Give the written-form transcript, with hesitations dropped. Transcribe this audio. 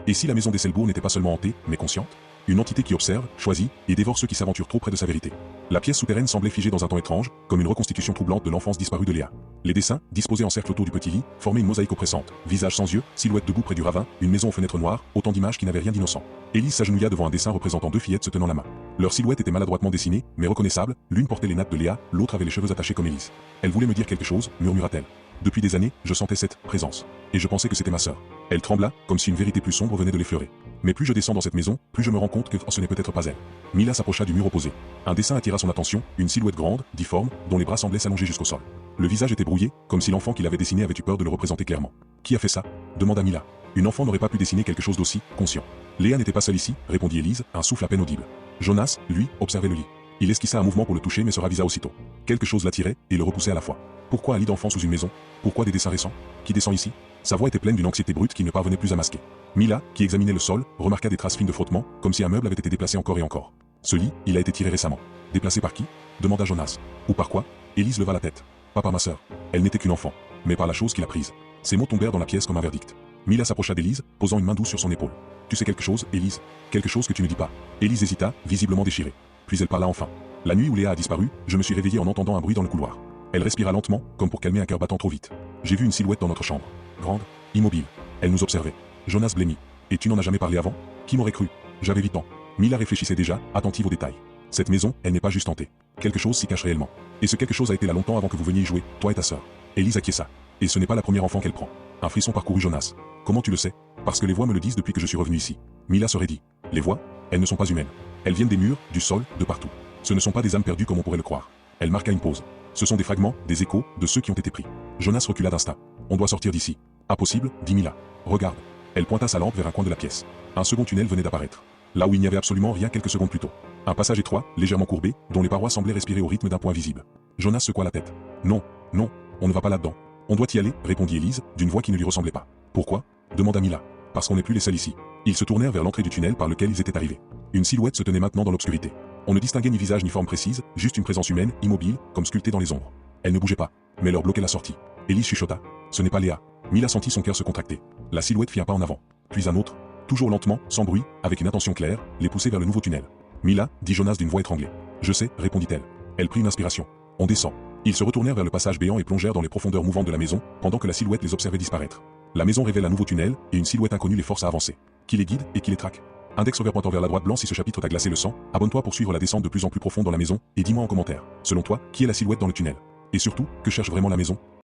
Et si la maison d'Esselbourg n'était pas seulement hantée, mais consciente? Une entité qui observe, choisit, et dévore ceux qui s'aventurent trop près de sa vérité. La pièce souterraine semblait figée dans un temps étrange, comme une reconstitution troublante de l'enfance disparue de Léa. Les dessins, disposés en cercle autour du petit lit, formaient une mosaïque oppressante. Visage sans yeux, silhouette debout près du ravin, une maison aux fenêtres noires, autant d'images qui n'avaient rien d'innocent. Élise s'agenouilla devant un dessin représentant deux fillettes se tenant la main. Leurs silhouettes étaient maladroitement dessinées, mais reconnaissables, l'une portait les nattes de Léa, l'autre avait les cheveux attachés comme Élise. Elle voulait me dire quelque chose, murmura-t-elle. Depuis des années, je sentais cette présence. Et je pensais que c'était ma sœur. Elle trembla, comme si une vérité plus sombre venait de l'effleurer. Mais plus je descends dans cette maison, plus je me rends compte que ce n'est peut-être pas elle. Mila s'approcha du mur opposé. Un dessin attira son attention, une silhouette grande, difforme, dont les bras semblaient s'allonger jusqu'au sol. Le visage était brouillé, comme si l'enfant qui l'avait dessiné avait eu peur de le représenter clairement. Qui a fait ça? Demanda Mila. Une enfant n'aurait pas pu dessiner quelque chose d'aussi conscient. Léa n'était pas seule ici, répondit Élise, un souffle à peine audible. Jonas, lui, observait le lit. Il esquissa un mouvement pour le toucher mais se ravisa aussitôt. Quelque chose l'attirait et le repoussait à la fois. Pourquoi un lit d'enfant sous une maison? Pourquoi des dessins récents? Qui descend ici? Sa voix était pleine d'une anxiété brute qu'il ne parvenait plus à masquer. Mila, qui examinait le sol, remarqua des traces fines de frottement, comme si un meuble avait été déplacé encore et encore. Ce lit, il a été tiré récemment. Déplacé par qui? Demanda Jonas. Ou par quoi? Élise leva la tête. Pas par ma sœur. Elle n'était qu'une enfant. Mais par la chose qui l'a prise. Ces mots tombèrent dans la pièce comme un verdict. Mila s'approcha d'Élise, posant une main douce sur son épaule. Tu sais quelque chose, Élise? Quelque chose que tu ne dis pas. Élise hésita, visiblement déchirée. Puis elle parla enfin. La nuit où Léa a disparu, je me suis réveillée en entendant un bruit dans le couloir. Elle respira lentement, comme pour calmer un cœur battant trop vite. J'ai vu une silhouette dans notre chambre. Grande, immobile. Elle nous observait. Jonas blêmit. Et tu n'en as jamais parlé avant? Qui m'aurait cru? J'avais 8 ans. Mila réfléchissait déjà, attentive aux détails. Cette maison, elle n'est pas juste hantée. Quelque chose s'y cache réellement. Et ce quelque chose a été là longtemps avant que vous veniez y jouer, toi et ta sœur. Élise acquiesça. Et ce n'est pas la première enfant qu'elle prend. Un frisson parcourut Jonas. Comment tu le sais? Parce que les voix me le disent depuis que je suis revenu ici. Mila se raidit. Les voix? Elles ne sont pas humaines. Elles viennent des murs, du sol, de partout. Ce ne sont pas des âmes perdues comme on pourrait le croire. Elle marqua une pause. Ce sont des fragments, des échos, de ceux qui ont été pris. Jonas recula d'instinct. On doit sortir d'ici. Impossible, dit Mila. Regarde. Elle pointa sa lampe vers un coin de la pièce. Un second tunnel venait d'apparaître. Là où il n'y avait absolument rien quelques secondes plus tôt. Un passage étroit, légèrement courbé, dont les parois semblaient respirer au rythme d'un point visible. Jonas secoua la tête. Non, non, on ne va pas là-dedans. On doit y aller, répondit Élise, d'une voix qui ne lui ressemblait pas. Pourquoi? Demanda Mila. Parce qu'on n'est plus les seuls ici. Ils se tournèrent vers l'entrée du tunnel par lequel ils étaient arrivés. Une silhouette se tenait maintenant dans l'obscurité. On ne distinguait ni visage ni forme précise, juste une présence humaine, immobile, comme sculptée dans les ombres. Elle ne bougeait pas, mais leur bloquait la sortie. Élise chuchota. Ce n'est pas Léa. Mila sentit son cœur se contracter. La silhouette fit un pas en avant, puis un autre, toujours lentement, sans bruit, avec une intention claire, les pousser vers le nouveau tunnel. Mila, dit Jonas d'une voix étranglée. Je sais, répondit-elle. Elle prit une inspiration. On descend. Ils se retournèrent vers le passage béant et plongèrent dans les profondeurs mouvantes de la maison, pendant que la silhouette les observait disparaître. La maison révèle un nouveau tunnel, et une silhouette inconnue les force à avancer. Qui les guide et qui les traque? Index revers pointant vers la droite blanc si ce chapitre t'a glacé le sang, abonne-toi pour suivre la descente de plus en plus profonde dans la maison, et dis-moi en commentaire, selon toi, qui est la silhouette dans le tunnel? Et surtout, que cherche vraiment la maison?